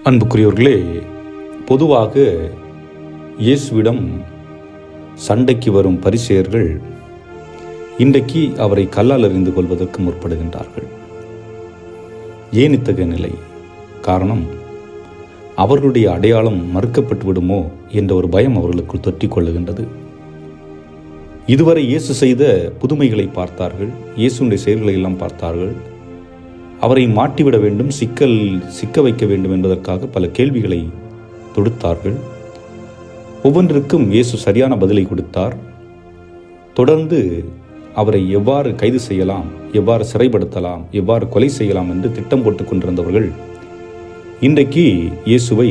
அன்புக்குரியவர்களே, பொதுவாக இயேசுவிடம் சண்டைக்கு வரும் பரிசேயர்கள் இன்றைக்கு அவரை கல்லால் எறிந்து கொள்வதற்கு முற்படுகின்றார்கள். ஏன் இத்தகைய நிலை? காரணம், அவர்களுடைய அடையாளம் மறுக்கப்பட்டு விடுமோ என்ற ஒரு பயம் அவர்களுக்குள் தொற்றிக் கொள்ளுகின்றது. இதுவரை இயேசு செய்த புதுமைகளை பார்த்தார்கள், இயேசுடைய செயல்களை எல்லாம் பார்த்தார்கள். அவரை மாட்டிவிட வேண்டும், சிக்க வைக்க வேண்டும் என்பதற்காக பல கேள்விகளை தொடுத்தார்கள். ஒவ்வொன்றிற்கும் இயேசு சரியான பதிலை கொடுத்தார். தொடர்ந்து அவரை எவ்வாறு கைது செய்யலாம், எவ்வாறு சிறைப்படுத்தலாம், எவ்வாறு கொலை செய்யலாம் என்று திட்டம் போட்டுக் கொண்டிருந்தவர்கள் இன்றைக்கு இயேசுவை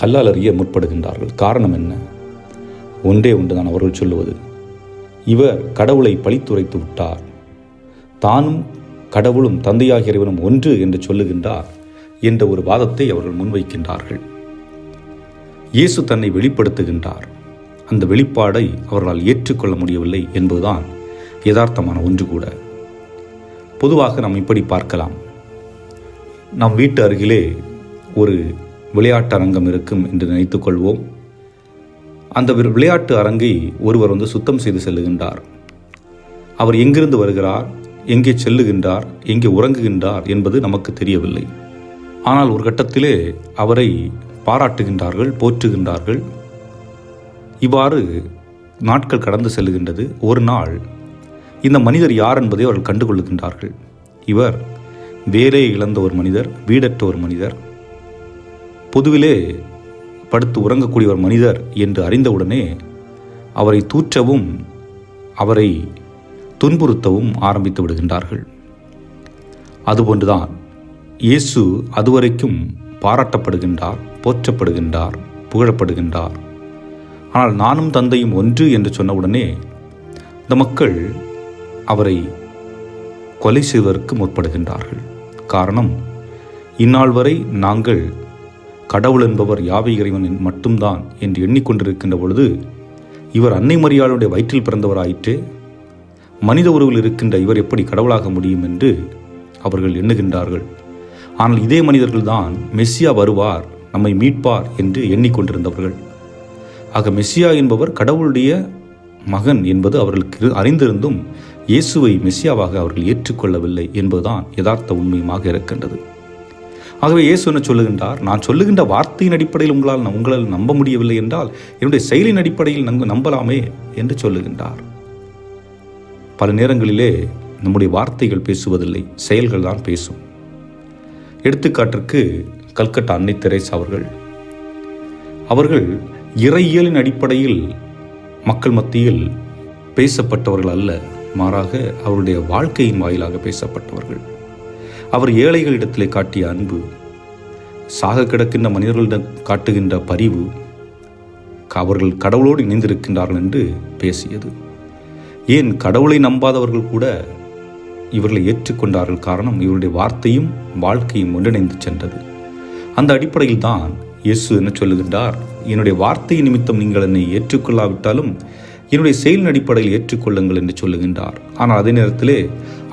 கல்லால் எறிய முற்படுகின்றார்கள். காரணம் என்ன? ஒன்றே ஒன்றுதான் அவர்கள் சொல்லுவது, இவர் கடவுளை பழித்துரைத்து விட்டார், தானும் கடவுளும் தந்தையாகிய இறைவனும் ஒன்று என்று சொல்லுகின்றார் என்ற ஒரு வாதத்தை அவர்கள் முன்வைக்கின்றார்கள். இயேசு தன்னை வெளிப்படுத்துகின்றார். அந்த வெளிப்பாடை அவர்களால் ஏற்றுக்கொள்ள முடியவில்லை என்பதுதான் யதார்த்தமான ஒன்று கூட. பொதுவாக நாம் இப்படி பார்க்கலாம். நம் வீட்டு அருகிலே ஒரு விளையாட்டு அரங்கம் இருக்கும் என்று நினைத்துக் கொள்வோம். அந்த விளையாட்டு அரங்கை ஒருவர் சுத்தம் செய்து செல்லுகின்றார். அவர் எங்கிருந்து வருகிறார், எங்கே செல்லுகின்றார், எங்கே உறங்குகின்றார் என்பது நமக்கு தெரியவில்லை. ஆனால் ஒரு கட்டத்திலே அவரை பாராட்டுகின்றார்கள், போற்றுகின்றார்கள். இவ்வாறு நாட்கள் கடந்து செல்லுகின்றது. ஒரு நாள் இந்த மனிதர் யார் என்பதை அவர்கள் கண்டுகொள்ளுகின்றார்கள். இவர் வேலை இழந்த ஒரு மனிதர், வீடற்ற ஒரு மனிதர், பொதுவிலே படுத்து உறங்கக்கூடிய ஒரு மனிதர் என்று அறிந்தவுடனே அவரை தூற்றவும் அவரை துன்புறுத்தவும் ஆரம்பித்து விடுகின்றார்கள். அதுபோன்றுதான் இயேசு அதுவரைக்கும் பாராட்டப்படுகின்றார், போற்றப்படுகின்றார், புகழப்படுகின்றார். ஆனால் நானும் தந்தையும் ஒன்று என்று சொன்னவுடனே இந்த மக்கள் அவரை கொலை செய்வதற்கு முற்படுகின்றார்கள். காரணம், இந்நாள் வரை நாங்கள் கடவுள் என்பவர் யாவை இறைவன் மட்டும்தான் என்று எண்ணிக்கொண்டிருக்கின்ற பொழுது இவர் அன்னை மரியாளுடைய வயிற்றில் பிறந்தவராயிற்று, மனித உருவில் இருக்கின்ற இவர் எப்படி கடவுளாக முடியும் என்று அவர்கள் எண்ணுகின்றார்கள். ஆனால் இதே மனிதர்கள்தான் மெஸ்ஸியா வருவார், நம்மை மீட்பார் என்று எண்ணிக்கொண்டிருந்தவர்கள். ஆக மெஸ்ஸியா என்பவர் கடவுளுடைய மகன் என்பது அவர்களுக்கு அறிந்திருந்தும் இயேசுவை மெஸ்ஸியாவாக அவர்கள் ஏற்றுக்கொள்ளவில்லை என்பதுதான் யதார்த்த உண்மையுமாக இருக்கின்றது. ஆகவே இயேசு என்ன சொல்லுகின்றார்? நான் சொல்லுகின்ற வார்த்தையின் அடிப்படையில் உங்களால் நம்ப முடியவில்லை என்றால் என்னுடைய செயலின் அடிப்படையில் நம்பலாமே என்று சொல்லுகின்றார். பல நேரங்களிலே நம்முடைய வார்த்தைகள் பேசுவதில்லை, செயல்கள் தான் பேசும். எடுத்துக்காட்டிற்கு கல்கட்டா அன்னை தெரேசா அவர்கள் இறையியலின் அடிப்படையில் மக்கள் மத்தியில் பேசப்பட்டவர்கள் அல்ல, மாறாக அவருடைய வாழ்க்கையின் வாயிலாக பேசப்பட்டவர்கள். அவர் ஏழைகளிடத்திலே காட்டிய அன்பு, சாக கிடக்கின்ற மனிதர்களிடம் காட்டுகின்ற பரிவு, அவர்கள் கடவுளோடு இணைந்திருக்கின்றார்கள் என்று பேசியது. ஏன் கடவுளை நம்பாதவர்கள் கூட இவர்களை ஏற்றுக்கொண்டார்கள். காரணம், இவருடைய வார்த்தையும் வாழ்க்கையும் ஒன்றிணைந்து சென்றது. அந்த அடிப்படையில் தான் இயேசு என்ன சொல்லுகின்றார்? என்னுடைய வார்த்தை நிமித்தம் நீங்கள் என்னை ஏற்றுக்கொள்ளாவிட்டாலும் என்னுடைய செயலின் அடிப்படையில் ஏற்றுக்கொள்ளுங்கள் என்று சொல்லுகின்றார். ஆனால் அதே நேரத்திலே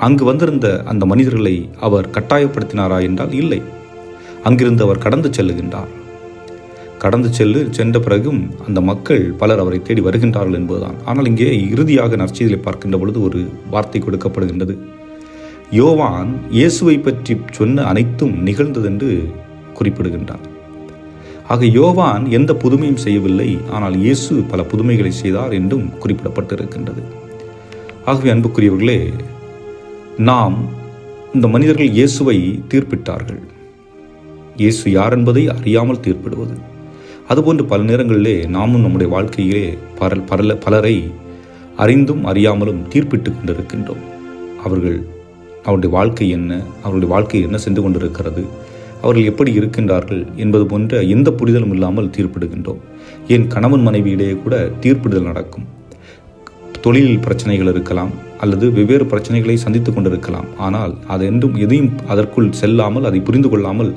அங்கு வந்திருந்த அந்த மனிதர்களை அவர் கட்டாயப்படுத்தினாரா என்றால் இல்லை. அங்கிருந்து அவர் கடந்து செல்லுகின்றார். சென்ற பிறகும் அந்த மக்கள் பலர் அவரை தேடி வருகின்றார்கள் என்பதுதான். ஆனால் இங்கே இறுதியாக நற்செய்தியை பார்க்கின்ற பொழுது ஒரு வார்த்தை கொடுக்கப்படுகின்றது. யோவான் இயேசுவை பற்றி சொன்ன அனைத்தும் நிகழ்ந்ததென்று குறிப்பிடுகின்றார். ஆக யோவான் எந்த புதுமையும் செய்யவில்லை, ஆனால் இயேசு பல புதுமைகளை செய்தார் என்றும் குறிப்பிடப்பட்டிருக்கின்றது. ஆகவே அன்புக்குரியவர்களே, நாம் இந்த மனிதர்கள் இயேசுவை தீர்ப்பிட்டார்கள். இயேசு யார் என்பதை அறியாமல் தீர்ப்பிடுவது, அதுபோன்று பல நேரங்களிலே நாமும் நம்முடைய வாழ்க்கையிலே பலரை அறிந்தும் அறியாமலும் தீர்ப்பிட்டு கொண்டிருக்கின்றோம். அவருடைய வாழ்க்கை என்ன, அவருடைய வாழ்க்கை என்ன சென்று கொண்டிருக்கிறது, அவர்கள் எப்படி இருக்கின்றார்கள் என்பது போன்ற எந்த புரிதலும் இல்லாமல் தீர்ப்பிடுகின்றோம். ஏன் கணவன் மனைவியிடையே கூட தீர்ப்பிடுதல் நடக்கும். தொழிலில் பிரச்சனைகள் இருக்கலாம், அல்லது வெவ்வேறு பிரச்சனைகளை சந்தித்துக் கொண்டிருக்கலாம். ஆனால் எதையும் அதற்குள் செல்லாமல், அதை புரிந்து கொள்ளாமல்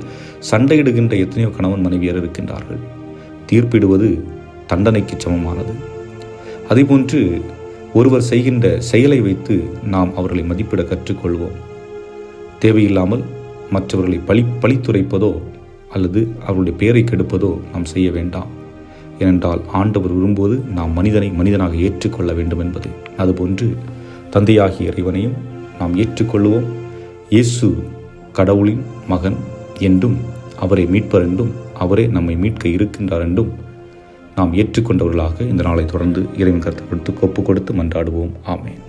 சண்டையிடுகின்ற எத்தனையோ கணவன் மனைவியர் இருக்கின்றார்கள். தீர்ப்பிடுவது தண்டனைக்கு சமமானது. அதேபோன்று ஒருவர் செய்கின்ற செயலை வைத்து நாம் அவர்களை மதிப்பிட கற்றுக்கொள்வோம். தேவையில்லாமல் மற்றவர்களை பழித்துரைப்பதோ அல்லது அவருடைய பெயரை கெடுப்பதோ நாம் செய்ய வேண்டாம். ஏனென்றால் ஆண்டவர் விரும்புவது நாம் மனிதனை மனிதனாக ஏற்றுக்கொள்ள வேண்டும் என்பது. அதுபோன்று தந்தையாகிய இறைவனையும் நாம் ஏற்றுக்கொள்வோம். இயேசு கடவுளின் மகன் என்றும், அவரை மீட்பர் என்றும், அவரே நம்மை மீட்க இருக்கின்றார் என்றும் நாம் ஏற்றுக்கொண்டவர்களாக இந்த நாளை தொடர்ந்து இறைவன் கருத்தை ஒப்புக் கொடுத்து மன்றாடுவோம். ஆமென்.